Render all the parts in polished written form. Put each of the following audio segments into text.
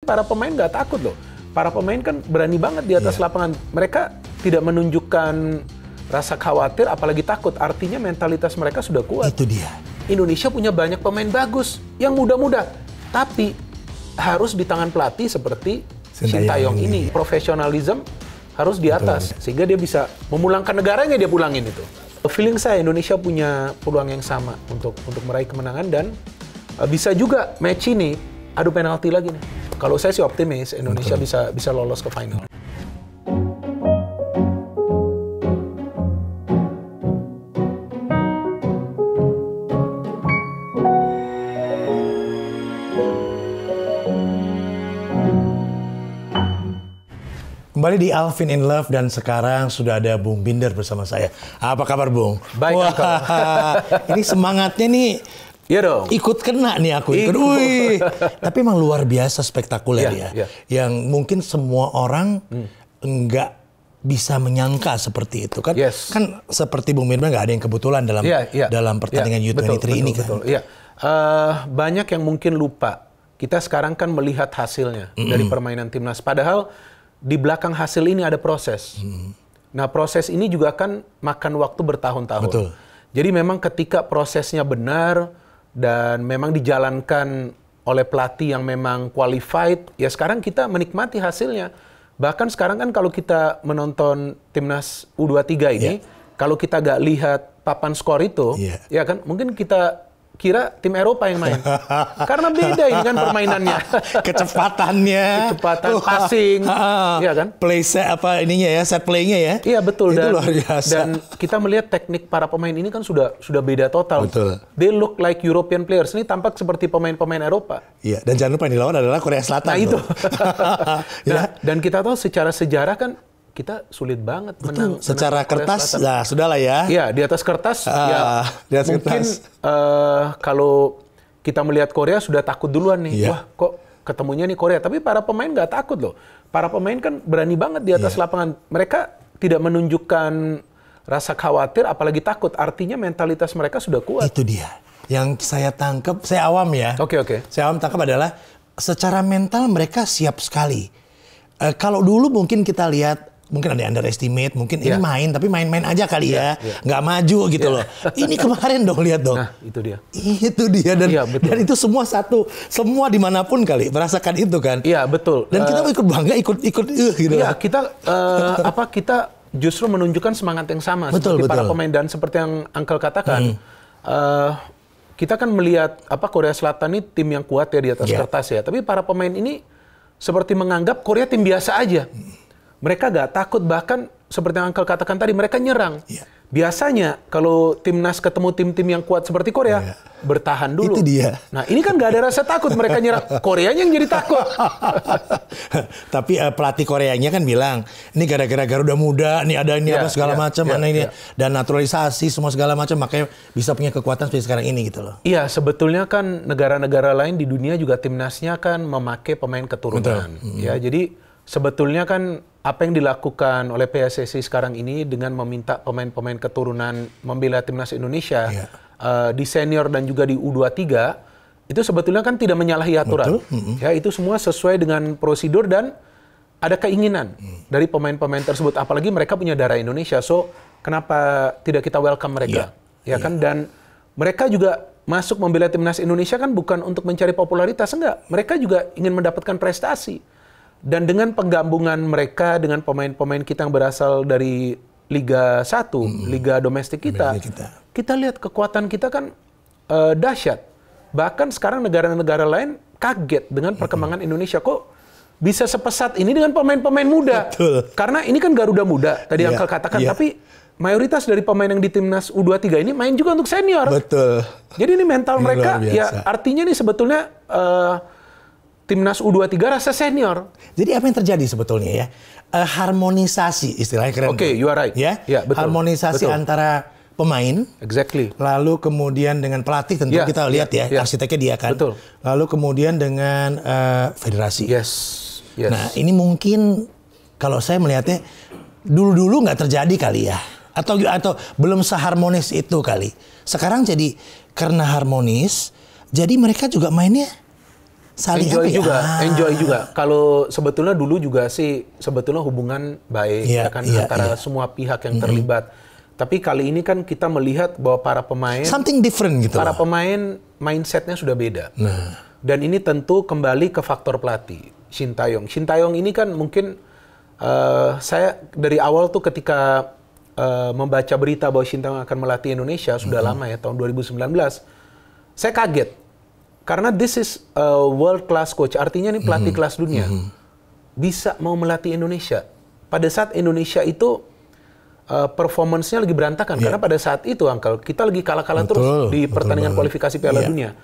para pemain nggak takut loh. Para pemain kan berani banget di atas lapangan. Mereka tidak menunjukkan rasa khawatir, apalagi takut. Artinya mentalitas mereka sudah kuat. Itu dia. Indonesia punya banyak pemain bagus, yang muda-muda. Tapi harus di tangan pelatih seperti Sintayong ini. Profesionalism harus di atas. Sehingga dia bisa memulangkan negaranya, dia pulangin itu. Feeling saya Indonesia punya peluang yang sama untuk meraih kemenangan. Dan bisa juga match ini adu penalti lagi nih. Kalau saya sih optimis Indonesia bisa lolos ke final. Kembali di Alvin in Love dan sekarang sudah ada Bung Binder bersama saya. Apa kabar, Bung? Baik, ini semangatnya nih. Iya dong. Ikut kena nih aku. Wih. Tapi emang luar biasa spektakuler ya. Yang mungkin semua orang nggak bisa menyangka seperti itu kan. Kan seperti Bung Binder nggak ada yang kebetulan dalam pertandingan U23 ini kan. Banyak yang mungkin lupa. Kita sekarang kan melihat hasilnya dari permainan timnas. Padahal di belakang hasil ini ada proses. Nah, proses ini juga kan makan waktu bertahun-tahun. Betul. Jadi memang ketika prosesnya benar dan memang dijalankan oleh pelatih yang memang qualified, ya sekarang kita menikmati hasilnya. Bahkan sekarang kan kalau kita menonton timnas U23 ini, kalau kita nggak lihat papan skor itu, ya kan mungkin kita kira tim Eropa yang main. Karena beda ini kan permainannya. Kecepatannya. Passing. Iya kan? Set play-nya ya. Iya betul. Itu luar biasa. Dan kita melihat teknik para pemain ini kan sudah beda total. Betul. They look like European players. Ini tampak seperti pemain-pemain Eropa. Iya, dan jangan lupa yang dilawan adalah Korea Selatan. Nah itu. Dan kita tahu secara sejarah kan kita sulit banget menang. Secara kertas, ya sudahlah ya. Iya, di atas kertas, mungkin kalau kita melihat Korea sudah takut duluan nih. Wah, kok ketemunya nih Korea. Tapi para pemain nggak takut loh. Para pemain kan berani banget di atas lapangan. Mereka tidak menunjukkan rasa khawatir, apalagi takut. Artinya mentalitas mereka sudah kuat. Itu dia. Yang saya tangkap, saya awam ya. Oke. Saya awam tangkap adalah secara mental mereka siap sekali. Kalau dulu mungkin kita lihat, mungkin ada underestimate, mungkin ini main, tapi main-main aja kali nggak maju gitu loh. Ini kemarin dong, lihat dong. Nah, itu dia. Itu dia, dan itu semua dimanapun kali, merasakan itu kan. Iya, betul. Dan kita ikut bangga, ikut gitu. Iya, kita justru menunjukkan semangat yang sama seperti para pemain. Dan seperti yang Uncle katakan, kita kan melihat Korea Selatan ini tim yang kuat ya di atas kertas ya. Tapi para pemain ini seperti menganggap Korea tim biasa aja. Mereka gak takut, bahkan seperti yang Uncle katakan tadi, mereka nyerang. Biasanya kalau timnas ketemu tim-tim yang kuat seperti Korea, bertahan dulu. Itu dia. Nah ini kan gak ada rasa takut, mereka nyerang. Koreanya yang jadi takut. Tapi pelatih Koreanya kan bilang, ini gara-gara Garuda Muda, nih ada ini apa segala macam, dan naturalisasi semua segala macam, makanya bisa punya kekuatan seperti sekarang ini gitu loh. Iya, sebetulnya kan negara-negara lain di dunia juga timnasnya kan memakai pemain keturunan. Ya, jadi sebetulnya kan apa yang dilakukan oleh PSSI sekarang ini dengan meminta pemain-pemain keturunan membela timnas Indonesia di senior dan juga di U23, itu sebetulnya kan tidak menyalahi aturan. Ya, itu semua sesuai dengan prosedur dan ada keinginan dari pemain-pemain tersebut. Apalagi mereka punya darah Indonesia, so kenapa tidak kita welcome mereka? Kan, dan mereka juga masuk membela timnas Indonesia kan bukan untuk mencari popularitas, enggak. Mereka juga ingin mendapatkan prestasi. Dan dengan penggabungan mereka dengan pemain-pemain kita yang berasal dari Liga 1, Liga domestik kita lihat kekuatan kita kan dahsyat. Bahkan sekarang negara-negara lain kaget dengan perkembangan Indonesia. Kok bisa sepesat ini dengan pemain-pemain muda? Betul. Karena ini kan Garuda Muda, tadi Uncle katakan. Tapi mayoritas dari pemain yang di timnas U23 ini main juga untuk senior. Betul. Jadi ini mental mereka, ya artinya nih sebetulnya timnas U23 rasa senior. Jadi apa yang terjadi sebetulnya ya? Harmonisasi, istilahnya keren. Oke, you are right. Ya, betul. Harmonisasi antara pemain. Exactly. Lalu kemudian dengan pelatih tentu kita lihat arsiteknya dia kan. Betul. Lalu kemudian dengan federasi. Yes. Nah ini mungkin kalau saya melihatnya dulu nggak terjadi kali ya. Atau belum seharmonis itu kali. Sekarang jadi karena harmonis, jadi mereka juga mainnya saling enjoy juga. Kalau sebetulnya dulu juga sih sebetulnya hubungan baik antara semua pihak yang terlibat. Tapi kali ini kan kita melihat bahwa para pemain something different gitu. Para pemain mindsetnya sudah beda. Dan ini tentu kembali ke faktor pelatih Shin Tae-yong. Shin Tae-yong ini kan mungkin saya dari awal tuh ketika membaca berita bahwa Shin Tae-yong akan melatih Indonesia sudah lama ya, tahun 2019. Saya kaget. Karena this is a world class coach, artinya ini pelatih kelas dunia. Bisa mau melatih Indonesia. Pada saat Indonesia itu performance-nya lagi berantakan. Karena pada saat itu, Uncle, kita lagi kalah-kalah terus di pertandingan kualifikasi Piala Dunia.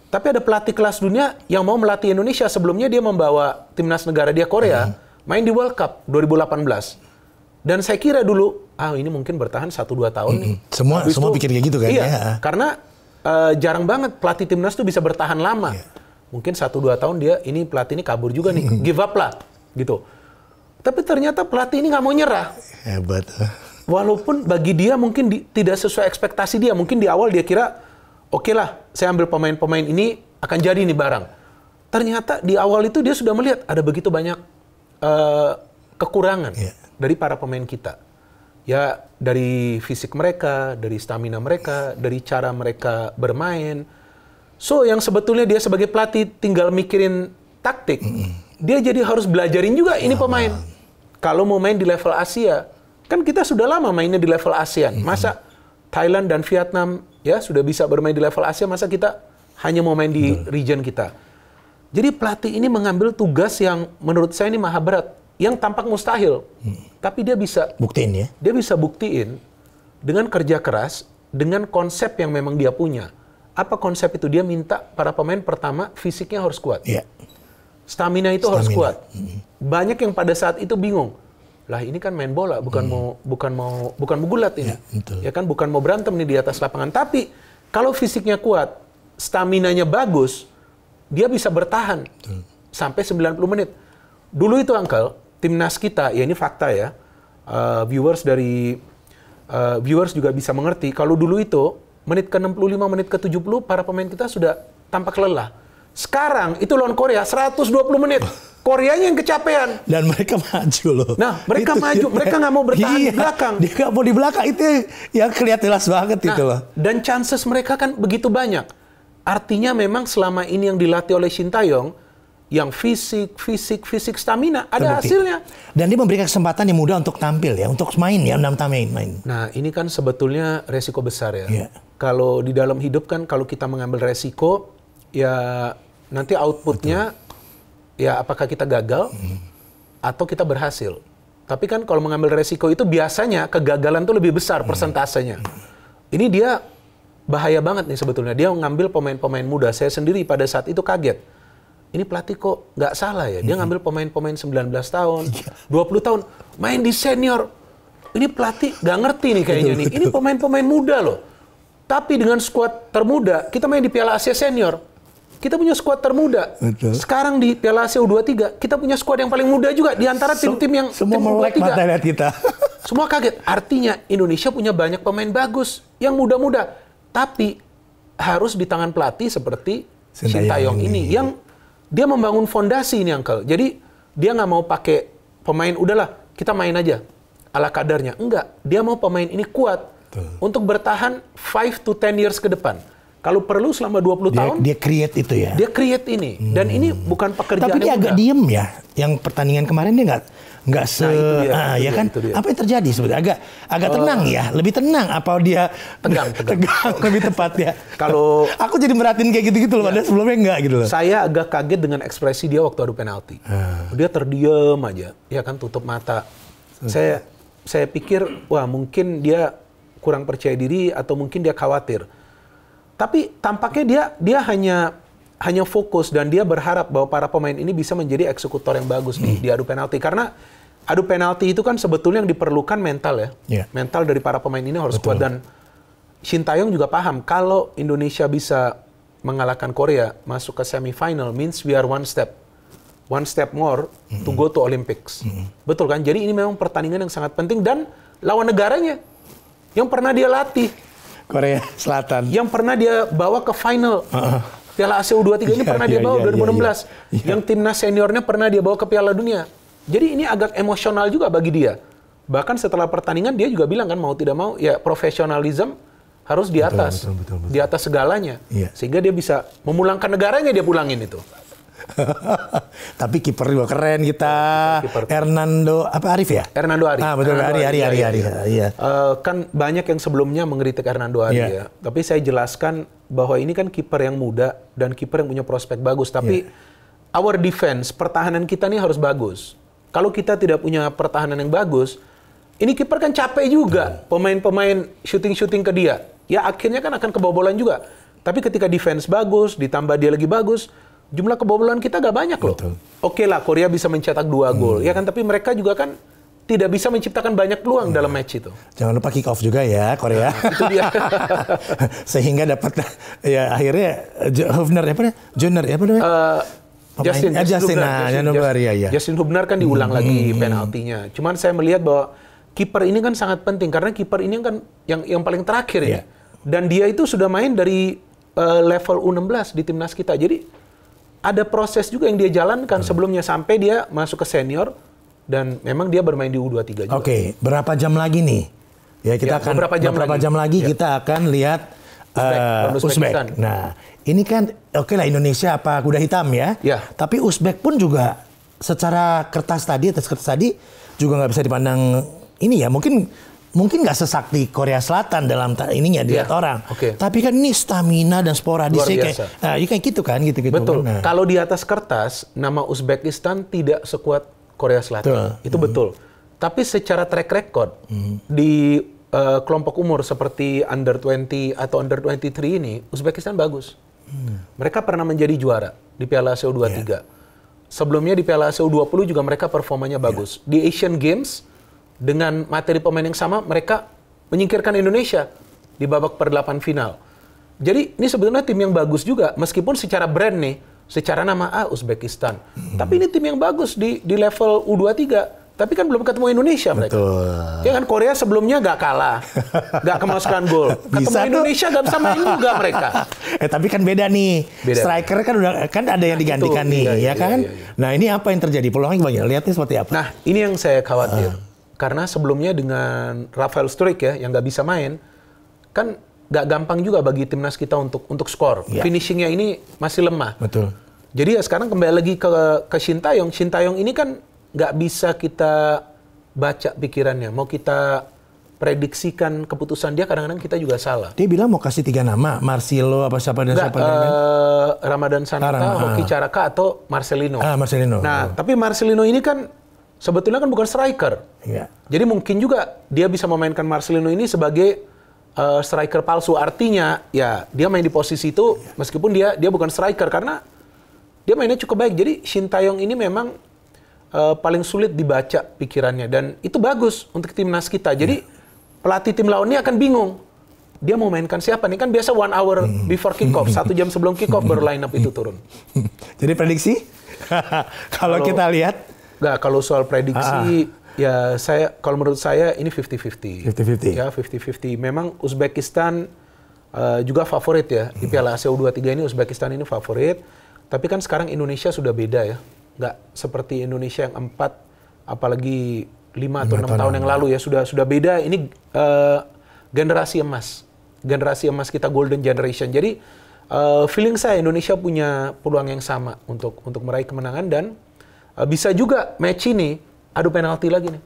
Tapi ada pelatih kelas dunia yang mau melatih Indonesia. Sebelumnya dia membawa timnas negara dia Korea, main di World Cup 2018. Dan saya kira dulu, ini mungkin bertahan 1-2 tahun nih. Semua pikir kayak gitu kan? Iya, karena jarang banget pelatih timnas tuh bisa bertahan lama. Mungkin 1-2 tahun ini pelatih ini kabur juga nih, give up lah, gitu. Tapi ternyata pelatih ini nggak mau nyerah. Hebat. Walaupun bagi dia mungkin tidak sesuai ekspektasi dia. Mungkin di awal dia kira, oke lah, saya ambil pemain-pemain ini akan jadi nih barang. Ternyata di awal itu dia sudah melihat ada begitu banyak kekurangan dari para pemain kita. Ya, dari fisik mereka, dari stamina mereka, dari cara mereka bermain. So, yang sebetulnya dia sebagai pelatih tinggal mikirin taktik, dia jadi harus belajarin juga ini pemain. Kalau mau main di level Asia, kan kita sudah lama mainnya di level ASEAN. Masa Thailand dan Vietnam ya sudah bisa bermain di level Asia, masa kita hanya mau main di region kita. Jadi pelatih ini mengambil tugas yang menurut saya ini maha berat, yang tampak mustahil. Tapi dia bisa buktiin ya. Dia bisa buktiin dengan kerja keras, dengan konsep yang memang dia punya. Apa konsep itu? Dia minta para pemain pertama fisiknya harus kuat. Stamina itu harus kuat. Banyak yang pada saat itu bingung. Lah ini kan main bola, bukan mau gulat ini. Ya kan bukan mau berantem nih di atas lapangan. Tapi kalau fisiknya kuat, staminanya bagus, dia bisa bertahan sampai 90 menit. Dulu itu Uncle, timnas kita, ya ini fakta ya. Viewers juga bisa mengerti. Kalau dulu itu menit ke 65, menit ke 70 para pemain kita sudah tampak lelah. Sekarang itu lawan Korea 120 menit. Koreanya yang kecapean. Dan mereka maju loh. Nah, mereka maju. Mereka nggak mau bertahan di belakang. Dia nggak mau di belakang. Itu yang kelihatan jelas banget itu loh. Dan chances mereka kan begitu banyak. Artinya memang selama ini yang dilatih oleh Shin Tae-yong, yang fisik, stamina, ada hasilnya. Dan dia memberikan kesempatan yang mudah untuk tampil ya. Untuk main ya, main. Nah, ini kan sebetulnya resiko besar ya. Kalau di dalam hidup kan, kalau kita mengambil resiko, ya nanti outputnya ya apakah kita gagal atau kita berhasil. Tapi kan kalau mengambil resiko itu biasanya kegagalan tuh lebih besar persentasenya. Ini dia bahaya banget nih sebetulnya. Dia ngambil pemain-pemain muda. Saya sendiri pada saat itu kaget. Ini pelatih kok nggak salah ya. Dia ngambil pemain-pemain 19 tahun, 20 tahun, main di senior. Ini pelatih nggak ngerti nih kayaknya nih. Ini pemain-pemain muda loh. Tapi dengan skuad termuda, kita main di Piala Asia Senior. Kita punya skuad termuda. Sekarang di Piala Asia U23, kita punya skuad yang paling muda juga di antara tim-tim yang semua melek mata lihat kita. Semua kaget. Artinya Indonesia punya banyak pemain bagus yang muda-muda. Tapi harus di tangan pelatih seperti Shin Tae-yong ini yang dia membangun fondasi ini, Uncle. Jadi dia nggak mau pakai pemain udahlah kita main aja ala kadarnya. Enggak, dia mau pemain ini kuat untuk bertahan 5 to 10 years ke depan. Kalau perlu selama 20 tahun. Dia create itu ya? Dia create ini. Dan ini bukan pekerjaan. Tapi dia agak diem ya. Yang pertandingan kemarin dia nggak ya kan? Apa yang terjadi sebetulnya? Agak tenang ya? Lebih tenang? Apa dia tegang lebih tepat ya? Kalau aku jadi merhatiin kayak gitu-gitu loh. Padahal sebelumnya enggak gitu loh. Saya agak kaget dengan ekspresi dia waktu adu penalti. Dia terdiam aja. Ya kan tutup mata. Saya pikir, wah mungkin dia kurang percaya diri atau mungkin dia khawatir. Tapi tampaknya dia hanya fokus dan dia berharap bahwa para pemain ini bisa menjadi eksekutor yang bagus di adu penalti. Karena adu penalti itu kan sebetulnya yang diperlukan mental ya. Mental dari para pemain ini harus kuat. Dan Shin Tae-yong juga paham kalau Indonesia bisa mengalahkan Korea masuk ke semifinal means we are one step more to go to Olympics. Betul kan? Jadi ini memang pertandingan yang sangat penting dan lawan negaranya yang pernah dia latih. Korea Selatan. Yang pernah dia bawa ke final. Piala Asia U23 ini pernah dia bawa 2016. Yang timnas seniornya pernah dia bawa ke Piala Dunia. Jadi ini agak emosional juga bagi dia. Bahkan setelah pertandingan dia juga bilang kan mau tidak mau ya profesionalisme harus di atas. Betul. Di atas segalanya. Sehingga dia bisa memulangkan negaranya, dia pulangin itu. Tapi kiper juga keren kita. Hernando Arif ya? Hernando Ari. Betul. Ari. Iya. Kan banyak yang sebelumnya mengkritik Hernando Ari ya. Tapi saya jelaskan bahwa ini kan kiper yang muda dan kiper yang punya prospek bagus. Tapi our defense, pertahanan kita ini harus bagus. Kalau kita tidak punya pertahanan yang bagus, ini kiper kan capek juga. Pemain-pemain shooting ke dia. Ya akhirnya kan akan kebobolan juga. Tapi ketika defense bagus, ditambah dia lagi bagus, jumlah kebobolan kita gak banyak loh. Oke lah, Korea bisa mencetak 2 gol, ya kan? Tapi mereka juga kan tidak bisa menciptakan banyak peluang dalam match itu. Jangan lupa kick off juga ya Korea. Itu dia. Sehingga dapat ya akhirnya Justin Hubner kan diulang lagi penaltinya. Cuman saya melihat bahwa kiper ini kan sangat penting karena kiper ini kan yang paling terakhir ini. Dan dia itu sudah main dari level U16 di timnas kita. Jadi ada proses juga yang dia jalankan sebelumnya sampai dia masuk ke senior dan memang dia bermain di U23 juga. Oke, berapa jam lagi nih? Ya kita akan beberapa jam lagi kita akan lihat Uzbek. Nah, ini kan oke lah Indonesia apa kuda hitam ya. Tapi Uzbek pun juga secara atas kertas tadi juga nggak bisa dipandang ini ya. Mungkin nggak sesakti Korea Selatan dalam ininya dilihat orang. Tapi kan ini stamina dan sporadisnya kayak gitu kan gitu. Betul. Nah. Kalau di atas kertas nama Uzbekistan tidak sekuat Korea Selatan. Itu betul. Tapi secara track record di kelompok umur seperti under 20 atau under 23 ini Uzbekistan bagus. Mereka pernah menjadi juara di Piala Asia U23. Sebelumnya di Piala Asia U20 juga mereka performanya bagus. Di Asian Games dengan materi pemain yang sama, mereka menyingkirkan Indonesia di babak per-8 final. Jadi ini sebetulnya tim yang bagus juga, meskipun secara brand nih, secara nama Uzbekistan. Tapi ini tim yang bagus di level U23. Tapi kan belum ketemu Indonesia mereka. Ya kan Korea sebelumnya nggak kalah, nggak kemasukan gol. Ketemu Indonesia nggak bisa main juga mereka. Tapi kan beda nih. Striker kan ada yang digantikan nih, ya kan? Nah ini apa yang terjadi? Peluangnya banyak. Lihatnya seperti apa? Nah ini yang saya khawatir. Karena sebelumnya dengan Rafael Struijk ya yang nggak bisa main, kan nggak gampang juga bagi timnas kita untuk skor. Finishingnya ini masih lemah. Betul. Jadi ya sekarang kembali lagi ke Shin Tae-yong. Shin Tae-yong ini kan nggak bisa kita baca pikirannya. Mau kita prediksikan keputusan dia, kadang-kadang kita juga salah. Dia bilang mau kasih 3 nama, Marcelo apa siapa dan siapa lain. Ramadan Sananta, Hoki Caraka atau Marcelino. Marcelino. Nah, tapi Marcelino ini kan sebetulnya kan bukan striker. Jadi mungkin juga dia bisa memainkan Marcelino ini sebagai striker palsu. Artinya ya dia main di posisi itu meskipun dia bukan striker karena dia mainnya cukup baik. Jadi Shin Tae-yong ini memang paling sulit dibaca pikirannya dan itu bagus untuk timnas kita. Jadi pelatih tim lawan ini akan bingung. Dia mau mainkan siapa nih? Kan biasa 1 hour before kick-off, 1 jam sebelum kick-off baru line up itu turun. Jadi prediksi? kalau kita lihat? Nggak, kalau soal prediksi, ya kalau menurut saya ini 50-50. 50-50? Ya, 50-50. Memang Uzbekistan juga favorit ya. Di Piala Asia U23 ini Uzbekistan ini favorit. Tapi kan sekarang Indonesia sudah beda ya. Nggak seperti Indonesia yang 4, apalagi 5 atau 6 tahun yang lalu ya. Sudah beda. Ini generasi emas. Generasi emas kita, golden generation. Jadi feeling saya Indonesia punya peluang yang sama untuk meraih kemenangan dan bisa juga match ini adu penalti lagi nih.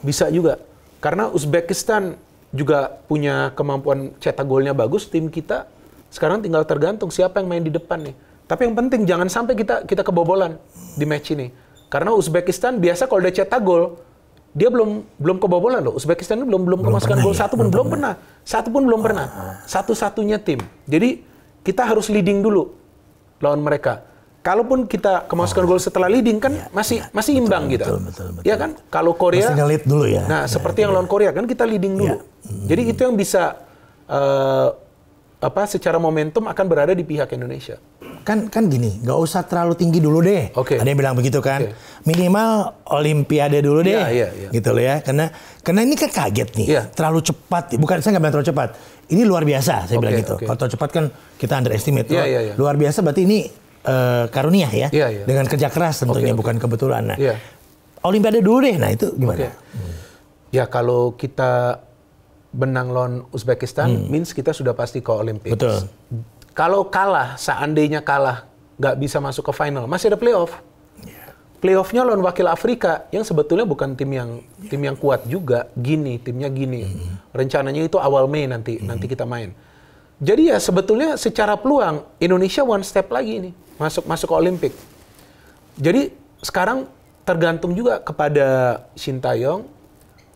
Bisa juga. Karena Uzbekistan juga punya kemampuan cetak golnya bagus. Tim kita sekarang tinggal tergantung siapa yang main di depan nih. Tapi yang penting jangan sampai kita kebobolan di match ini. Karena Uzbekistan biasa kalau dia cetak gol, dia belum kebobolan loh. Uzbekistan ini belum kemasukan gol satu pun belum pernah. Satu pun belum pernah. Satu-satunya tim. Jadi kita harus leading dulu lawan mereka. Kalaupun kita kemasukan gol setelah leading kan masih imbang gitu. Betul. Ya kan? Kalau Korea masih nge-lead dulu ya. Nah, seperti yang lawan Korea kan kita leading dulu. Jadi itu yang bisa secara momentum akan berada di pihak Indonesia. kan gini, nggak usah terlalu tinggi dulu deh. Ada yang bilang begitu kan. Minimal Olimpiade dulu deh, gitu loh ya. Karena ini kan kaget nih, terlalu cepat. Bukan, saya nggak bilang terlalu cepat. Ini luar biasa, saya bilang gitu. Kalau terlalu cepat kan kita underestimate. Luar biasa berarti ini karunia ya, dengan kerja keras tentunya, bukan kebetulan. Nah, Olimpiade dulu deh. Nah itu gimana? Ya kalau kita benang lawan Uzbekistan, means kita sudah pasti ke Olympics. Betul. Kalau kalah, seandainya kalah, nggak bisa masuk ke final, masih ada playoff. Playoffnya lawan wakil Afrika yang sebetulnya bukan tim yang kuat juga. Timnya gini. Rencananya itu awal Mei nanti kita main. Jadi ya sebetulnya secara peluang Indonesia one step lagi nih masuk ke Olimpik. Jadi sekarang tergantung juga kepada Sintayong,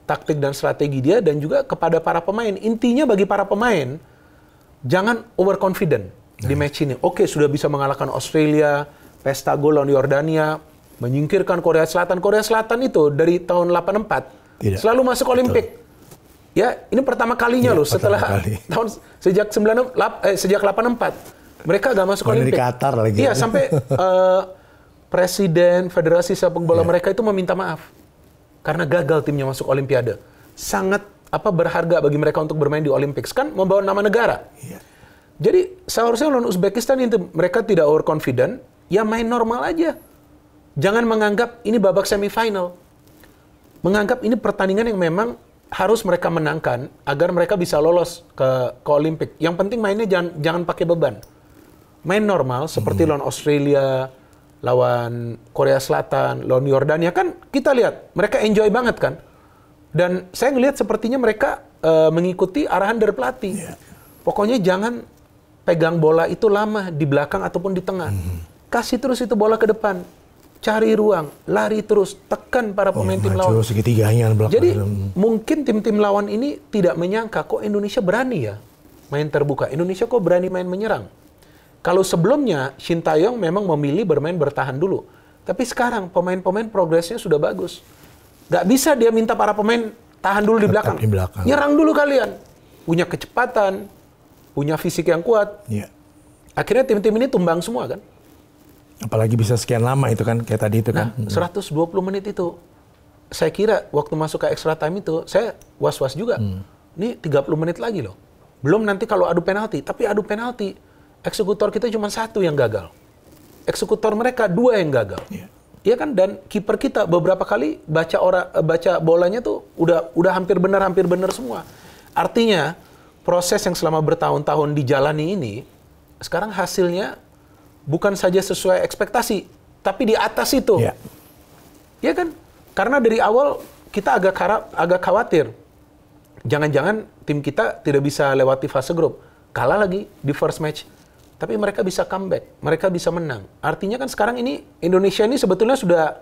taktik dan strategi dia, dan juga kepada para pemain. Intinya bagi para pemain, jangan overconfident di match ini. Oke, sudah bisa mengalahkan Australia, pesta gol lawan Yordania, menyingkirkan Korea Selatan. Korea Selatan itu dari tahun 84 selalu masuk Olimpik. Ya, ini pertama kalinya loh setelah sejak 84 mereka gak masuk Olimpik. Di Qatar lagi. Iya, sampai Presiden Federasi Sepak Bola mereka itu meminta maaf karena gagal timnya masuk Olimpiade. Sangat berharga bagi mereka untuk bermain di Olympics, kan membawa nama negara. Jadi seharusnya lawan Uzbekistan itu mereka tidak overconfident, ya main normal aja. Jangan menganggap ini babak semifinal. Menganggap ini pertandingan yang memang harus mereka menangkan agar mereka bisa lolos ke Olimpik. Yang penting mainnya jangan pakai beban. Main normal seperti lawan Australia, lawan Korea Selatan, lawan Yordania, kan kita lihat mereka enjoy banget kan. Dan saya ngelihat sepertinya mereka mengikuti arahan dari pelatih. Pokoknya jangan pegang bola itu lama di belakang ataupun di tengah. Kasih terus itu bola ke depan. Cari ruang, lari terus, tekan para pemain tim lawan. Jadi mungkin tim-tim lawan ini tidak menyangka kok Indonesia berani ya main terbuka. Indonesia kok berani main menyerang. Kalau sebelumnya Sintayong memang memilih bermain bertahan dulu. Tapi sekarang pemain-pemain progresnya sudah bagus. Gak bisa dia minta para pemain tahan dulu di belakang. Nyerang dulu kalian. Punya kecepatan, punya fisik yang kuat. Akhirnya tim-tim ini tumbang semua kan. Apalagi bisa sekian lama itu kan, kayak tadi itu kan. 120 menit itu. Saya kira waktu masuk ke extra time itu, saya was-was juga. Ini 30 menit lagi loh. Belum nanti kalau adu penalti. Tapi adu penalti, eksekutor kita cuma 1 yang gagal. Eksekutor mereka 2 yang gagal. Iya kan? Dan kiper kita beberapa kali baca bolanya tuh udah hampir benar semua. Artinya, proses yang selama bertahun-tahun dijalani ini, sekarang hasilnya bukan saja sesuai ekspektasi, tapi di atas itu. Ya kan? Karena dari awal kita agak khawatir. Jangan-jangan tim kita tidak bisa lewati fase grup. Kalah lagi di first match. Tapi mereka bisa comeback. Mereka bisa menang. Artinya kan sekarang ini Indonesia ini sebetulnya sudah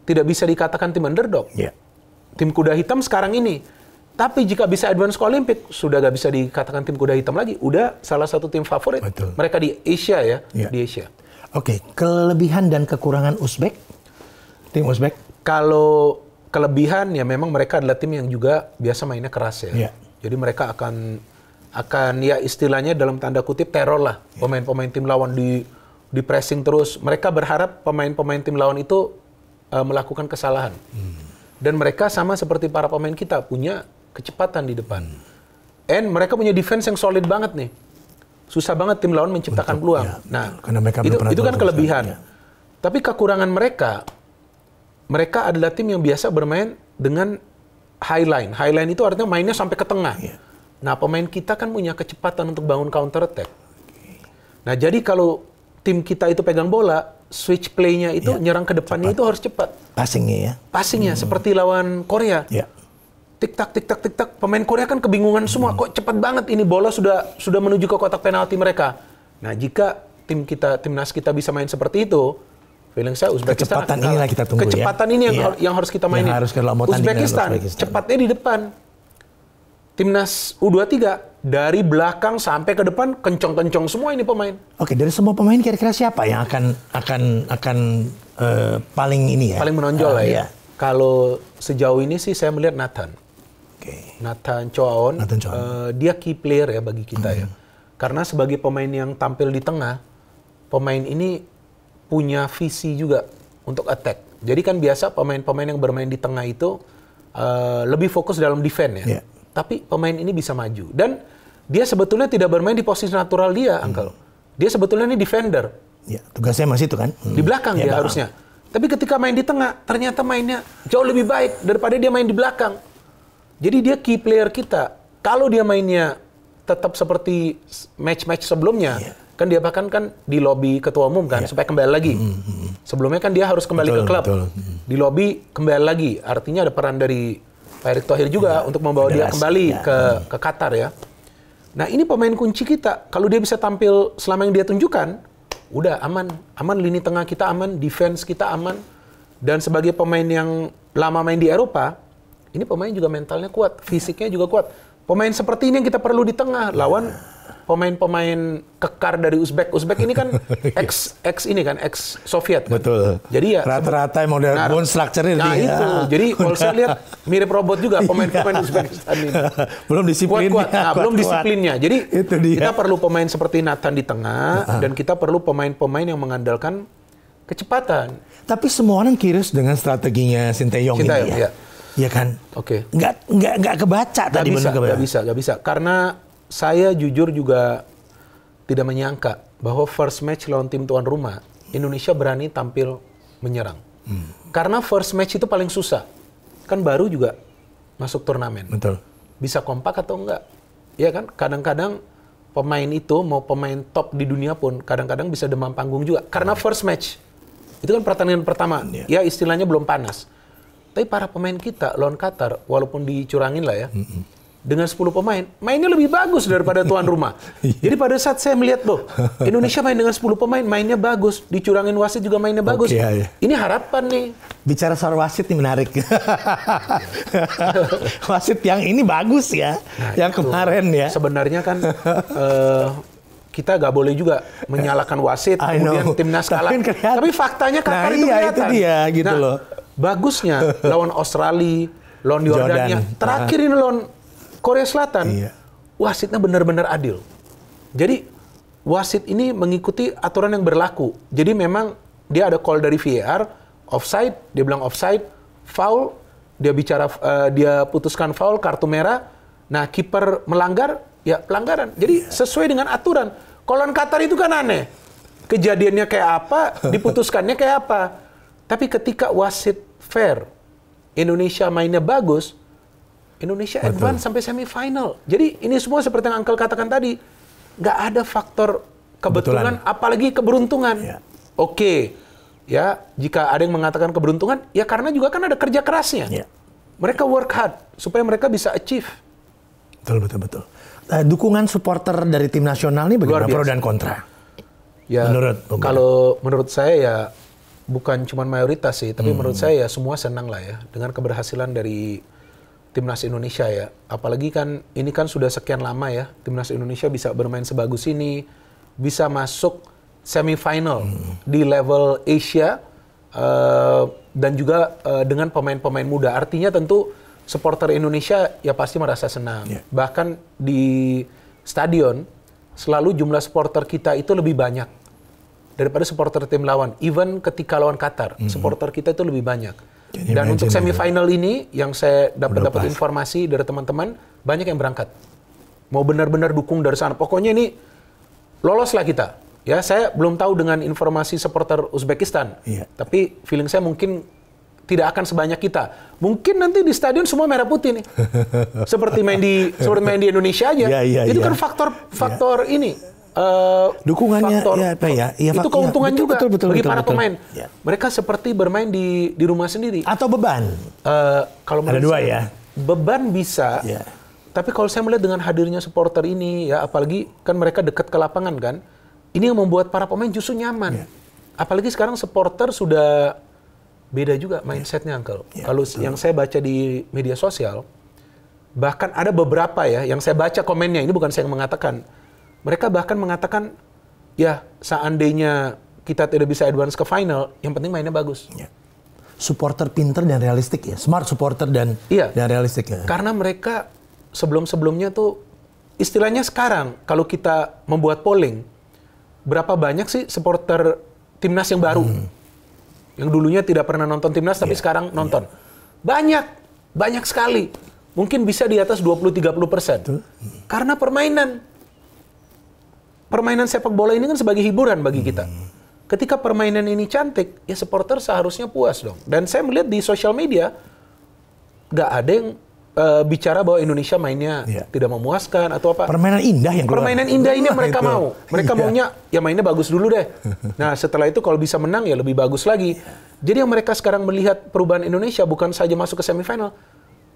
tidak bisa dikatakan tim underdog. Tim kuda hitam sekarang ini. Tapi jika bisa advance ke Olimpik, sudah gak bisa dikatakan tim kuda hitam lagi. Udah salah satu tim favorit. Mereka di Asia ya. Di Asia. Oke, kelebihan dan kekurangan Uzbek? Tim Uzbek? Kalau kelebihan ya memang mereka adalah tim yang juga biasa mainnya keras ya. Jadi mereka akan ya istilahnya dalam tanda kutip teror lah. Pemain-pemain tim lawan di pressing terus. Mereka berharap pemain-pemain tim lawan itu melakukan kesalahan. Dan mereka sama seperti para pemain kita punya kecepatan di depan. And mereka punya defense yang solid banget nih. Susah banget tim lawan menciptakan peluang. Nah, itu kan kelebihan. Tapi kekurangan mereka adalah tim yang biasa bermain dengan high line. High line itu artinya mainnya sampai ke tengah. Nah, pemain kita kan punya kecepatan untuk bangun counter attack. Nah, jadi kalau tim kita itu pegang bola, switch play-nya itu nyerang ke depannya itu harus cepat. Passing-nya ya. Passing-nya seperti lawan Korea. Tik-tak, tik-tak, tik-tak. Pemain Korea kan kebingungan semua. Kok cepat banget ini bola sudah menuju ke kotak penalti mereka. Nah, jika timnas kita bisa main seperti itu, feeling saya Uzbekistan kecepatan inilah kita tunggu. Kecepatan ini yang harus kita mainin. Uzbekistan cepatnya di depan. Timnas U23 dari belakang sampai ke depan kencong-kencong semua ini pemain. Oke, dari semua pemain kira-kira siapa yang akan paling ini ya? Paling menonjol lah ya. Kalau sejauh ini sih saya melihat Nathan. Nathan Choaon. Dia key player ya bagi kita ya. Karena sebagai pemain yang tampil di tengah, pemain ini punya visi juga untuk attack. Jadi kan biasa pemain-pemain yang bermain di tengah itu lebih fokus dalam defense ya. Tapi pemain ini bisa maju. Dan dia sebetulnya tidak bermain di posisi natural dia, Uncle. Dia sebetulnya ini defender. Ya, tugasnya masih itu kan. Di belakang dia harusnya. Tapi ketika main di tengah, ternyata mainnya jauh lebih baik daripada dia main di belakang. Jadi dia key player kita. Kalau dia mainnya tetap seperti match-match sebelumnya, kan dia bahkan kan di lobi ketua umum kan, supaya kembali lagi. Sebelumnya kan dia harus kembali ke klub. Di lobi kembali lagi. Artinya ada peran dari Pak Erick Thohir juga untuk membawa dia kembali ke Qatar ya. Nah ini pemain kunci kita. Kalau dia bisa tampil selama yang dia tunjukkan, udah aman. Aman lini tengah kita aman, defense kita aman. Dan sebagai pemain yang lama main di Eropa, ini pemain juga mentalnya kuat, fisiknya juga kuat. Pemain seperti ini yang kita perlu di tengah, lawan pemain-pemain kekar dari Uzbek. Uzbek ini kan ex Soviet. Kan? Betul. Jadi ya rata-rata yang model bone structure-nya. Nah itu. Jadi kalau saya lihat mirip robot juga pemain-pemain Uzbekistan ini. Belum disiplinnya. Kuat. Nah, belum disiplinnya. Jadi kita perlu pemain seperti Nathan di tengah dan kita perlu pemain-pemain yang mengandalkan kecepatan. Tapi semua orang curious dengan strateginya Sinteyong ini ya. Iya kan? Oke. Nggak kebaca tadi. Nggak bisa. Karena saya jujur juga tidak menyangka bahwa first match lawan tim tuan rumah, Indonesia berani tampil menyerang. Karena first match itu paling susah. Kan baru juga masuk turnamen. Betul. Bisa kompak atau enggak? Iya kan? Kadang-kadang pemain itu, mau pemain top di dunia pun, kadang-kadang bisa demam panggung juga. Karena first match. Itu kan pertandingan pertama. Ya istilahnya belum panas. Tapi para pemain kita lawan Qatar, walaupun dicurangin lah ya, dengan 10 pemain, mainnya lebih bagus daripada tuan rumah. Jadi pada saat saya melihat, Indonesia main dengan 10 pemain, mainnya bagus. Dicurangin wasit juga mainnya bagus. Ini harapan nih. Bicara soal wasit nih menarik. Wasit yang ini bagus ya, yang itu, kemarin ya. Sebenarnya kan kita nggak boleh juga menyalahkan wasit, kemudian timnas kalah. Tapi faktanya Qatar itu kelihatan. Itu dia, gitu loh. Bagusnya lawan Australia, lawan Yordania, terakhir ini lawan Korea Selatan, wasitnya benar-benar adil. Jadi wasit ini mengikuti aturan yang berlaku. Jadi memang dia ada call dari VAR, offside, dia bilang offside, foul, dia putuskan foul, kartu merah. Nah kiper melanggar, ya pelanggaran. Jadi sesuai dengan aturan. Kalau Qatar itu kan aneh. Kejadiannya kayak apa, diputuskannya kayak apa. Tapi ketika wasit fair, Indonesia mainnya bagus, Indonesia advance sampai semifinal. Jadi ini semua seperti yang Uncle katakan tadi, nggak ada faktor kebetulan, apalagi keberuntungan. Oke, ya jika ada yang mengatakan keberuntungan, ya karena juga kan ada kerja kerasnya. Mereka work hard supaya mereka bisa achieve. Betul. Dukungan supporter dari tim nasional ini bagaimana pro dan kontra? Ya, menurut saya ya bukan cuma mayoritas sih, tapi menurut saya ya semua senang lah ya dengan keberhasilan dari Timnas Indonesia ya. Apalagi kan ini kan sudah sekian lama ya Timnas Indonesia bisa bermain sebagus ini, bisa masuk semifinal di level Asia dan juga dengan pemain-pemain muda. Artinya tentu supporter Indonesia ya pasti merasa senang. Bahkan di stadion selalu jumlah supporter kita itu lebih banyak daripada supporter tim lawan. Even ketika lawan Qatar, supporter kita itu lebih banyak. Dan untuk semifinal ini, yang saya dapat informasi dari teman-teman, banyak yang berangkat. Mau benar-benar dukung dari sana. Pokoknya ini loloslah kita. Ya, saya belum tahu dengan informasi supporter Uzbekistan. Tapi feeling saya mungkin tidak akan sebanyak kita. Mungkin nanti di stadion semua merah putih nih. seperti main di Indonesia aja. Itu kan faktor ini. Dukungannya itu keuntungan juga bagi para pemain. Mereka seperti bermain di rumah sendiri. Atau beban? Kalau ada dua ya. Beban bisa. Tapi kalau saya melihat dengan hadirnya supporter ini, ya apalagi kan mereka dekat ke lapangan kan, ini yang membuat para pemain justru nyaman. Apalagi sekarang supporter sudah beda juga mindsetnya, Uncle. Kalau yang saya baca di media sosial, bahkan ada beberapa ya yang saya baca komennya, ini bukan saya yang mengatakan. Mereka bahkan mengatakan, ya seandainya kita tidak bisa advance ke final, yang penting mainnya bagus. Supporter pinter dan realistik ya, smart supporter dan realistik ya. Karena mereka sebelum-sebelumnya tuh, istilahnya sekarang, kalau kita membuat polling, berapa banyak sih supporter timnas yang baru? Yang dulunya tidak pernah nonton timnas tapi sekarang nonton. Banyak sekali. Mungkin bisa di atas 20-30%. Karena permainan sepak bola ini kan sebagai hiburan bagi kita. Ketika permainan ini cantik, ya supporter seharusnya puas dong. Dan saya melihat di sosial media, nggak ada yang bicara bahwa Indonesia mainnya tidak memuaskan atau apa. Permainan indah yang keluar. Permainan indah ini mereka mau. Mereka maunya ya mainnya bagus dulu deh. Nah setelah itu kalau bisa menang ya lebih bagus lagi. Jadi yang mereka sekarang melihat perubahan Indonesia bukan saja masuk ke semifinal,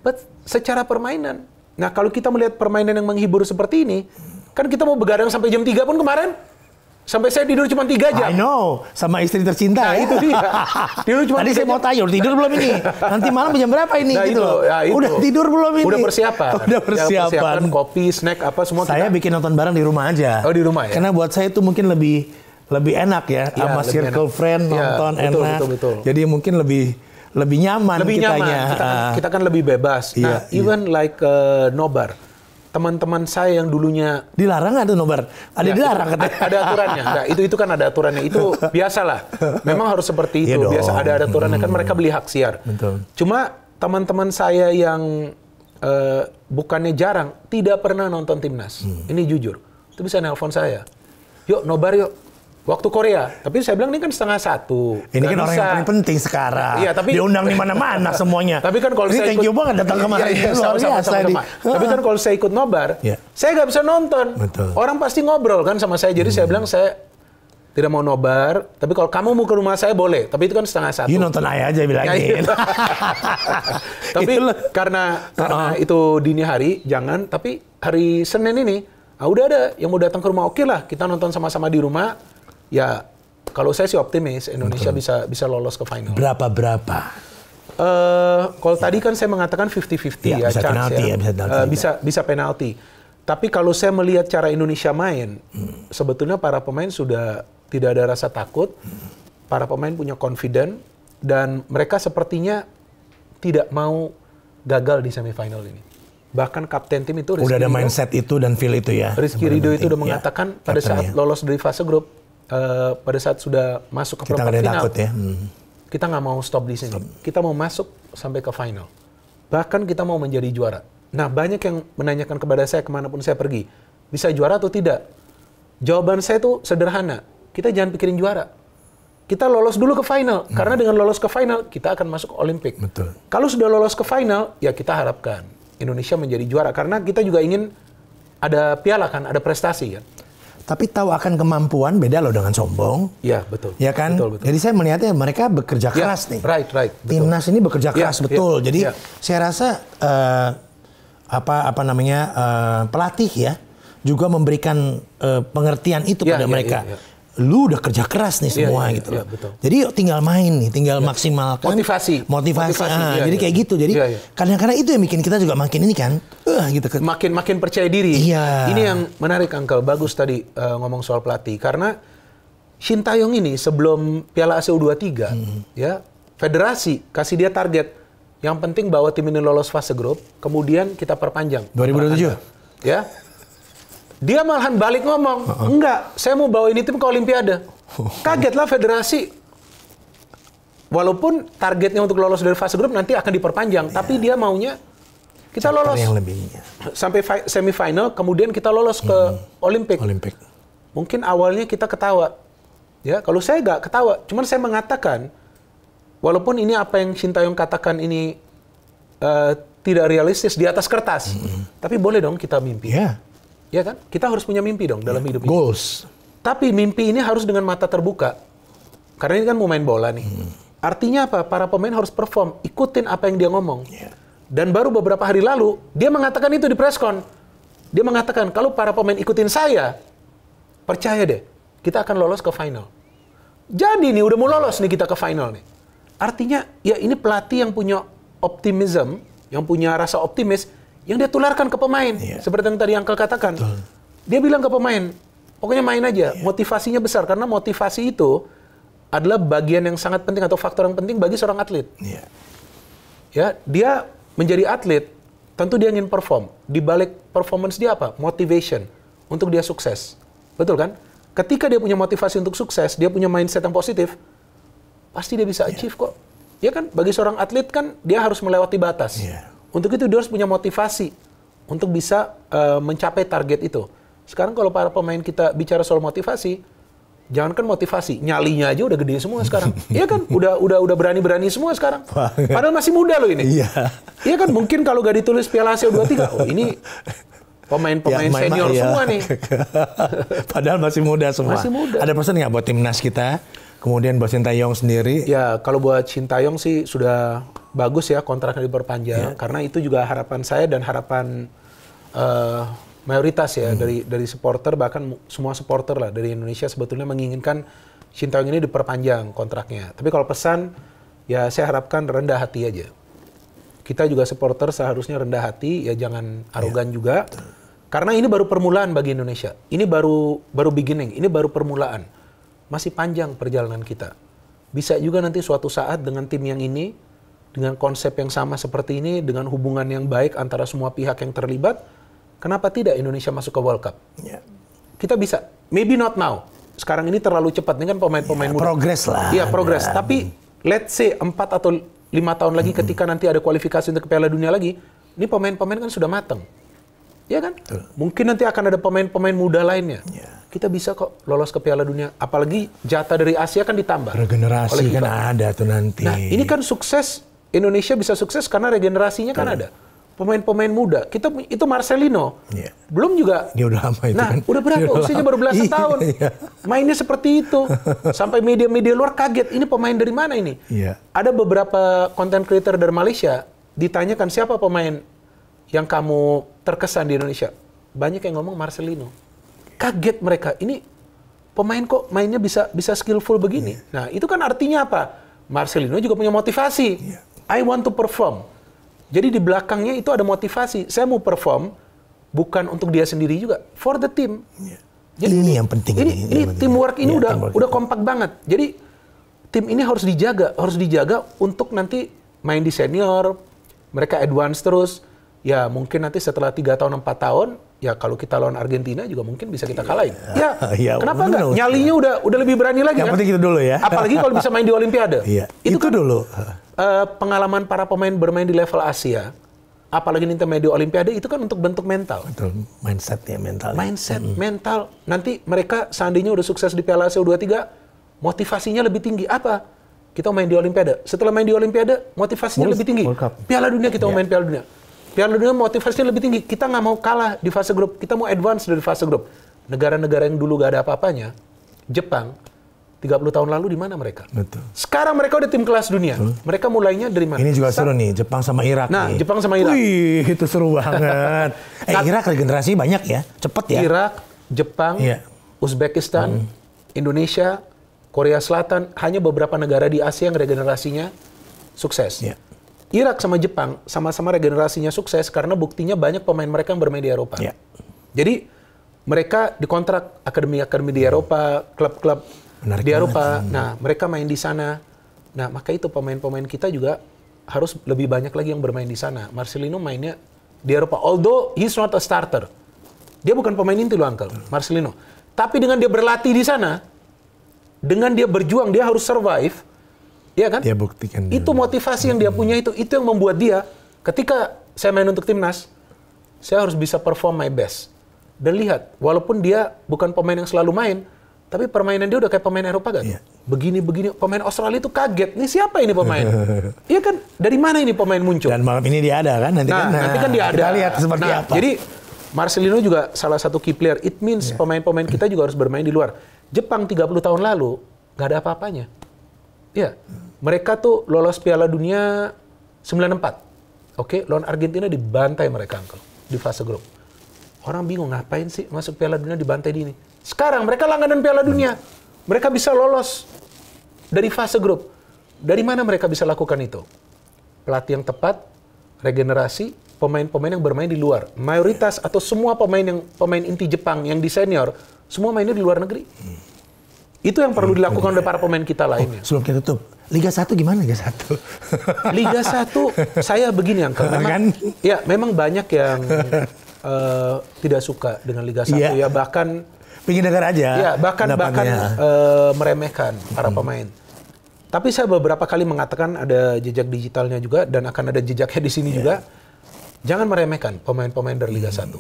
but secara permainan. Nah kalau kita melihat permainan yang menghibur seperti ini, kan kita mau begadang sampai jam 3 pun kemarin. Sampai saya tidur cuma 3 jam. I know, sama istri tercinta. Nah, itu dia. Tidur cuma tadi saya mau tanya, tidur belum ini? Nanti malam jam berapa ini? Nah, gitu itu, ya, itu. Udah tidur belum ini? Udah persiapan. Udah persiapan. Kopi, snack, apa semua. Saya bikin nonton bareng di rumah aja. Oh, di rumah ya? Karena buat saya itu mungkin lebih enak ya. Sama circle friend nonton enak. Betul. Jadi mungkin lebih nyaman kitanya. Kita kan lebih bebas. Nah, even like nobar. Teman-teman saya yang dulunya dilarang ada nobar, dilarang katanya. Ada aturannya. Nah, itu kan ada aturannya. Itu biasalah. Memang harus seperti itu. Biasa ada aturannya kan mereka beli hak siar. Betul. Cuma teman-teman saya yang bukannya jarang tidak pernah nonton timnas. Ini jujur. Itu bisa nelpon saya. Yuk nobar yuk. Waktu Korea, tapi saya bilang ini kan 12:30. Ini kan orang yang paling penting sekarang. Iya, tapi diundang di mana-mana semuanya. Tapi kan kalau ini saya thank you banget datang kemarin. Luar biasa ini. Tapi kan kalau saya ikut nobar, saya nggak bisa nonton. Betul. Orang pasti ngobrol kan sama saya. Jadi saya bilang saya tidak mau nobar. Tapi kalau kamu mau ke rumah saya boleh. Tapi itu kan 12:30. You nonton aja bilangin. Tapi karena itu dini hari, jangan. Tapi hari Senin ini, udah ada yang mau datang ke rumah. Oke lah, kita nonton sama-sama di rumah. Ya, kalau saya sih optimis Indonesia bisa lolos ke final. Berapa? Kalau tadi kan saya mengatakan 50-50 ya, bisa chance penalti ya. Bisa penalti. Tapi kalau saya melihat cara Indonesia main, sebetulnya para pemain sudah tidak ada rasa takut. Para pemain punya confident dan mereka sepertinya tidak mau gagal di semifinal ini. Bahkan kapten tim itu udah ada mindset itu dan feel itu ya. Rizky Ridho itu udah mengatakan pada saat lolos dari fase grup, pada saat sudah masuk ke perempat final, kita nggak mau stop di sini. Kita mau masuk sampai ke final. Bahkan kita mau menjadi juara. Nah, banyak yang menanyakan kepada saya kemanapun saya pergi, bisa juara atau tidak? Jawaban saya tuh sederhana. Kita jangan pikirin juara. Kita lolos dulu ke final. Karena dengan lolos ke final, kita akan masuk Olimpik. Betul. Kalau sudah lolos ke final, ya kita harapkan Indonesia menjadi juara. Karena kita juga ingin ada piala kan, ada prestasi kan. Tapi tahu akan kemampuan beda loh dengan sombong. Iya, betul. Ya kan? Betul. Jadi saya melihatnya mereka bekerja keras nih. Right. Betul. Timnas ini bekerja keras betul. Jadi saya rasa pelatih ya juga memberikan pengertian itu pada mereka. Lu udah kerja keras nih semua gitu loh. Betul. Jadi tinggal main nih, tinggal maksimalkan motivasi. Jadi kayak gitu. Jadi kadang-kadang itu yang bikin kita juga makin ini kan, gitu. Makin percaya diri. Iya. Ini yang menarik, Uncle. Bagus tadi ngomong soal pelatih karena Shin Tae-yong ini sebelum Piala ASEAN U23, ya federasi kasih dia target. Yang penting bawa tim ini lolos fase grup, kemudian kita perpanjang. 2027. Ya. Dia malahan balik ngomong, enggak, saya mau bawa ini tim ke Olimpiade. Kagetlah federasi. Walaupun targetnya untuk lolos dari fase grup nanti akan diperpanjang, tapi dia maunya kita lolos yang lebihnya sampai semifinal, kemudian kita lolos ke Olimpik. Mungkin awalnya kita ketawa, ya. Kalau saya nggak ketawa, cuman saya mengatakan, walaupun ini apa yang Shin Tae-yong katakan ini tidak realistis di atas kertas, tapi boleh dong kita mimpi. Ya kan? Kita harus punya mimpi dong dalam hidup ini. Goals. Tapi mimpi ini harus dengan mata terbuka. Karena ini kan mau main bola nih. Artinya apa? Para pemain harus perform. Ikutin apa yang dia ngomong. Dan baru beberapa hari lalu, dia mengatakan itu di press-con. Dia mengatakan, kalau para pemain ikutin saya, percaya deh, kita akan lolos ke final. Jadi nih, udah mau lolos nih kita ke final nih. Artinya, ya ini pelatih yang punya optimism, yang punya rasa optimis, yang dia tularkan ke pemain. Seperti yang tadi Uncle katakan. Betul. Dia bilang ke pemain, pokoknya main aja. Motivasinya besar, karena motivasi itu adalah bagian yang sangat penting atau faktor yang penting bagi seorang atlet. Ya, dia menjadi atlet, tentu dia ingin perform. Di balik performance dia apa? Motivation. Untuk dia sukses. Betul kan? ketika dia punya motivasi untuk sukses, dia punya mindset yang positif, pasti dia bisa achieve kok. Ya kan, bagi seorang atlet kan dia harus melewati batas. Untuk itu dia harus punya motivasi untuk bisa mencapai target itu. Sekarang kalau para pemain kita bicara soal motivasi, jangankan motivasi, nyalinya aja udah gede semua sekarang. Iya kan, udah berani-berani semua sekarang. Padahal masih muda loh ini. Iya kan, mungkin kalau gak ditulis Piala Asia U23, oh ini pemain-pemain senior semua nih. Padahal masih muda semua. Masih muda. Ada pesan nggak buat timnas kita? Kemudian buat Sintayong sendiri? Ya, kalau buat Sintayong sih sudah bagus ya kontraknya diperpanjang. Karena itu juga harapan saya dan harapan mayoritas ya dari supporter, bahkan semua supporter lah dari Indonesia sebetulnya menginginkan Sintayong ini diperpanjang kontraknya. Tapi kalau pesan, ya saya harapkan rendah hati aja. Kita juga supporter seharusnya rendah hati, ya jangan arogan juga. Karena ini baru permulaan bagi Indonesia. Ini baru beginning, ini baru permulaan. Masih panjang perjalanan kita. Bisa juga nanti suatu saat dengan tim yang ini, dengan konsep yang sama seperti ini, dengan hubungan yang baik antara semua pihak yang terlibat, kenapa tidak Indonesia masuk ke World Cup? Kita bisa. Maybe not now. Sekarang ini terlalu cepat. Ini kan pemain-pemain muda. Progres lah. Iya, progres. Tapi let's say 4 atau 5 tahun lagi ketika nanti ada kualifikasi untuk ke Piala Dunia lagi, ini pemain-pemain kan sudah matang. Ya kan? Mungkin nanti akan ada pemain-pemain muda lainnya. Kita bisa kok lolos ke Piala Dunia. Apalagi jatah dari Asia kan ditambah. Regenerasi kan ada tuh nanti. Nah, ini kan sukses. Indonesia bisa sukses karena regenerasinya kan ada. Pemain-pemain muda. Itu Marcelino. Belum juga. Dia udah lama itu kan. Udah berapa? Usianya baru belasan tahun. Mainnya seperti itu. Sampai media-media luar kaget. Ini pemain dari mana ini? Ada beberapa content creator dari Malaysia. Ditanyakan siapa pemain yang kamu terkesan di Indonesia. Banyak yang ngomong Marcelino. Kaget mereka. Ini pemain kok mainnya bisa skillful begini. Nah, itu kan artinya apa? Marcelino juga punya motivasi. I want to perform. Jadi di belakangnya itu ada motivasi. Saya mau perform bukan untuk dia sendiri juga, for the team. Jadi ini yang penting. Ini teamwork ini udah kompak banget. Jadi tim ini harus dijaga untuk nanti main di senior, mereka advance terus. Ya mungkin nanti setelah 3 tahun 4 tahun, ya kalau kita lawan Argentina juga mungkin bisa kita kalahin. Kenapa enggak? Nyalinya udah lebih berani lagi. Yang penting itu dulu ya. Apalagi kalau bisa main di Olimpiade. Itu kan dulu. Pengalaman para pemain bermain di level Asia, apalagi nanti main di Olimpiade, itu kan untuk bentuk mental. Betul, mindset ya, mental. Mindset, mental. Nanti mereka seandainya udah sukses di Piala Asia U23, motivasinya lebih tinggi. Apa? Kita main di Olimpiade. Setelah main di Olimpiade, motivasinya lebih tinggi. Piala Dunia kita mau main Piala Dunia. Piala Dunia motivasinya lebih tinggi. Kita nggak mau kalah di fase grup. Kita mau advance dari fase grup. Negara-negara yang dulu nggak ada apa-apanya, Jepang, 30 tahun lalu di mana mereka? Betul. Sekarang mereka udah tim kelas dunia. Mereka mulainya dari mana? Ini juga seru nih, Jepang sama Irak. Nah, nih. Jepang sama Irak. Wih, itu seru banget. Irak regenerasi banyak ya, cepet ya. Irak, Jepang, Uzbekistan, Indonesia, Korea Selatan, hanya beberapa negara di Asia yang regenerasinya sukses. Irak sama Jepang sama-sama regenerasinya sukses karena buktinya banyak pemain mereka yang bermain di Eropa. Jadi mereka dikontrak akademi-akademi di Eropa, klub-klub di Eropa. Nah, mereka main di sana. Nah, maka itu pemain-pemain kita juga harus lebih banyak lagi yang bermain di sana. Marcelino mainnya di Eropa. Although he's not a starter. Dia bukan pemain inti loh, Uncle, Marcelino. Tapi dengan dia berlatih di sana, dengan dia berjuang, dia harus survive. Iya kan? Dia buktikan. Itu motivasi yang dia punya itu yang membuat dia ketika saya main untuk timnas, saya harus bisa perform my best. Dan lihat, walaupun dia bukan pemain yang selalu main, tapi permainan dia udah kayak pemain Eropa kan? Begini-begini, pemain Australia itu kaget. Nih siapa ini pemain? Iya kan? Dari mana ini pemain muncul? Dan malam ini dia ada kan? Nanti kan dia ada. Kita lihat seperti apa. Jadi Marcelino juga salah satu key player. It means pemain-pemain kita juga harus bermain di luar. Jepang 30 tahun lalu nggak ada apa-apanya. Iya, mereka tuh lolos Piala Dunia 94. Oke, lawan Argentina dibantai mereka, Uncle, di fase grup. Orang bingung, ngapain sih masuk Piala Dunia dibantai di ini? Sekarang mereka langganan Piala Dunia. Mereka bisa lolos dari fase grup. Dari mana mereka bisa lakukan itu? Pelatih yang tepat, regenerasi, pemain-pemain yang bermain di luar. Mayoritas atau semua pemain inti Jepang yang di senior, semua mainnya di luar negeri. Itu yang perlu dilakukan oleh para pemain kita lainnya. Sebelum kita tutup, Liga 1 gimana Liga 1? Liga 1, saya begini, Uncle. Memang banyak yang tidak suka dengan Liga 1. Ya, bahkan Pingin dengar aja. Ya, bahkan meremehkan para pemain. Tapi saya beberapa kali mengatakan ada jejak digitalnya juga dan akan ada jejaknya di sini juga. Jangan meremehkan pemain-pemain dari Liga 1.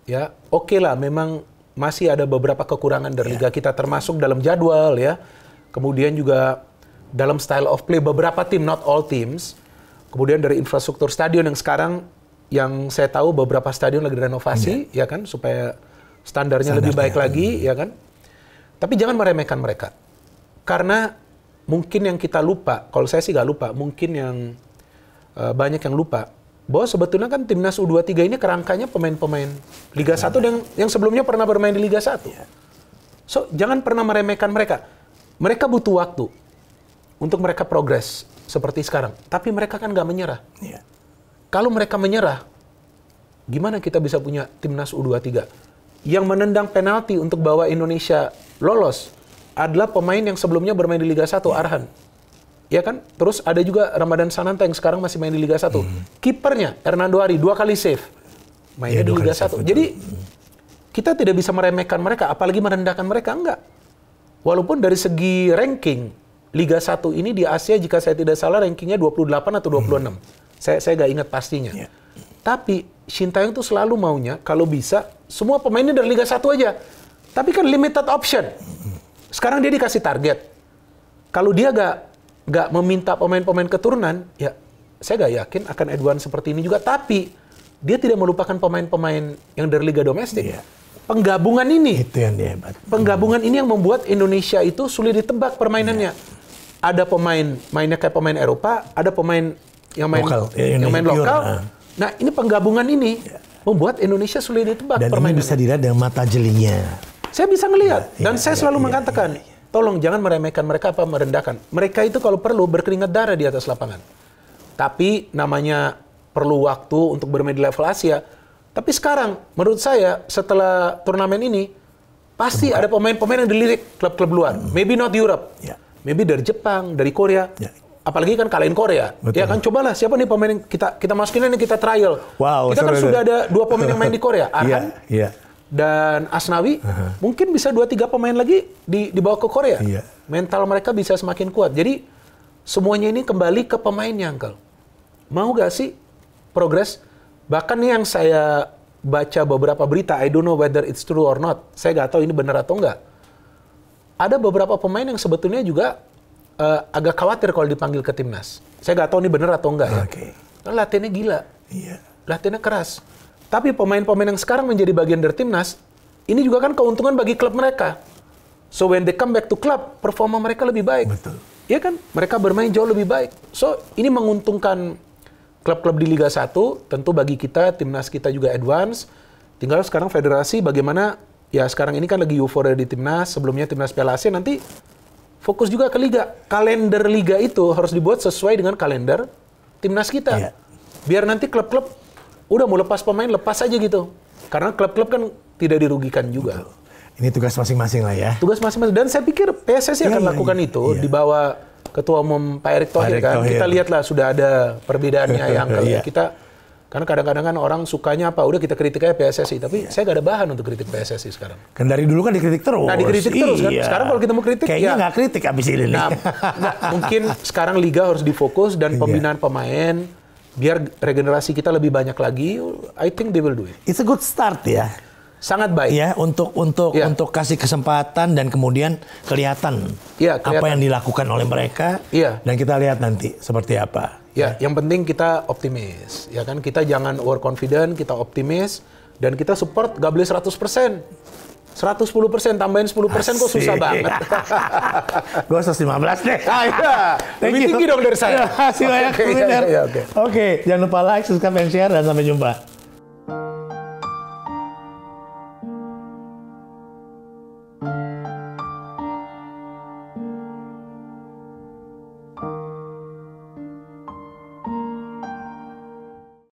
Ya, oke lah, memang masih ada beberapa kekurangan dari Liga kita, termasuk dalam jadwal ya. Kemudian juga dalam style of play beberapa tim, not all teams. Kemudian dari infrastruktur stadion yang sekarang, yang saya tahu beberapa stadion lagi renovasi, ya kan, supaya standarnya lebih baik lagi, ya kan. Tapi jangan meremehkan mereka. Karena mungkin yang kita lupa, kalau saya sih nggak lupa, mungkin yang banyak yang lupa, bahwa sebetulnya kan timnas U23 ini kerangkanya pemain-pemain Liga 1 yang sebelumnya pernah bermain di Liga 1. So, jangan pernah meremehkan mereka. Mereka butuh waktu untuk mereka progres seperti sekarang. Tapi mereka kan nggak menyerah. Kalau mereka menyerah, gimana kita bisa punya timnas U23? Yang menendang penalti untuk bawa Indonesia lolos adalah pemain yang sebelumnya bermain di Liga 1, Arhan. Ya kan? Terus ada juga Ramadan Sananta yang sekarang masih main di Liga 1. Kipernya Hernando Ari 2 kali save. Mainnya di Liga 1. Jadi kita tidak bisa meremehkan mereka, apalagi merendahkan mereka, enggak. Walaupun dari segi ranking Liga 1 ini di Asia, jika saya tidak salah rankingnya 28 atau 26. Saya nggak ingat pastinya. Tapi Shin Taeyong tuh selalu maunya kalau bisa semua pemainnya dari Liga 1 aja. Tapi kan limited option. Sekarang dia dikasih target. Kalau dia nggak meminta pemain-pemain keturunan, ya saya nggak yakin akan advance seperti ini juga. Tapi dia tidak melupakan pemain-pemain yang dari Liga Domestik. Penggabungan ini, itu yang dia hebat. Penggabungan ini yang membuat Indonesia itu sulit ditebak permainannya. Ada pemain mainnya kayak pemain Eropa, ada pemain yang main lokal. Nah, ini penggabungan ini membuat Indonesia sulit ditebak permainannya. Dan ini bisa dilihat dengan mata jelinya. Saya bisa ngelihat dan saya selalu mengatakan. Tolong jangan meremehkan mereka apa merendahkan. Mereka itu kalau perlu berkeringat darah di atas lapangan. Tapi namanya perlu waktu untuk bermain di level Asia. Tapi sekarang menurut saya setelah turnamen ini pasti ada pemain-pemain yang dilirik klub-klub luar. Maybe not Europe. Maybe dari Jepang, dari Korea. Apalagi kan kalahin Korea. Ya kan cobalah siapa nih pemain yang kita masukin ini kita trial. Wow, kita kan sudah ada 2 pemain yang main di Korea. Arhan. Dan Asnawi, mungkin bisa 2-3 pemain lagi dibawa ke Korea. Mental mereka bisa semakin kuat. Jadi semuanya ini kembali ke pemainnya, Uncle. Mau gak sih progres? Bahkan nih yang saya baca beberapa berita, I don't know whether it's true or not. Saya gak tahu ini benar atau enggak. Ada beberapa pemain yang sebetulnya juga agak khawatir kalau dipanggil ke timnas. Saya gak tahu ini benar atau enggak ya. Karena latihannya gila. Latihannya keras. Tapi pemain-pemain yang sekarang menjadi bagian dari timnas, ini juga kan keuntungan bagi klub mereka. So when they come back to club, performa mereka lebih baik. Iya kan? Mereka bermain jauh lebih baik. So ini menguntungkan klub-klub di Liga 1, tentu bagi kita, timnas kita juga advance. Tinggal sekarang federasi bagaimana, ya sekarang ini kan lagi euforia di timnas, sebelumnya timnas Piala Asia, nanti fokus juga ke Liga. Kalender Liga itu harus dibuat sesuai dengan kalender timnas kita. Biar nanti klub-klub udah mau lepas pemain, lepas aja gitu. Karena klub-klub kan tidak dirugikan juga. Ini tugas masing-masing lah ya. Tugas masing-masing. Dan saya pikir PSSI akan lakukan itu di bawah Ketua Umum Pak Erick Thohir kan. Kita lihatlah sudah ada perbedaannya yang kita, karena kadang-kadang kan orang sukanya apa, udah kita kritik aja PSSI. Tapi saya gak ada bahan untuk kritik PSSI sekarang. Kan dari dulu kan dikritik terus. Nah dikritik terus kan. Sekarang kalau kita mau kritik, kayaknya nggak kritik abis ini. Nah, mungkin sekarang Liga harus difokus dan pembinaan pemain, biar regenerasi kita lebih banyak lagi. I think they will do it. It's a good start ya. Sangat baik. Ya, untuk kasih kesempatan dan kemudian kelihatan apa yang dilakukan oleh mereka. Dan kita lihat nanti seperti apa. Ya, yang penting kita optimis. Ya kan, kita jangan overconfident, kita optimis dan kita support gak boleh 100%. 110%, tambahin 10% kok susah banget. Gue 115 deh. Lebih tinggi dong dari saya. Hasil layak kuliner. Oke, jangan lupa like, subscribe, dan share, dan sampai jumpa.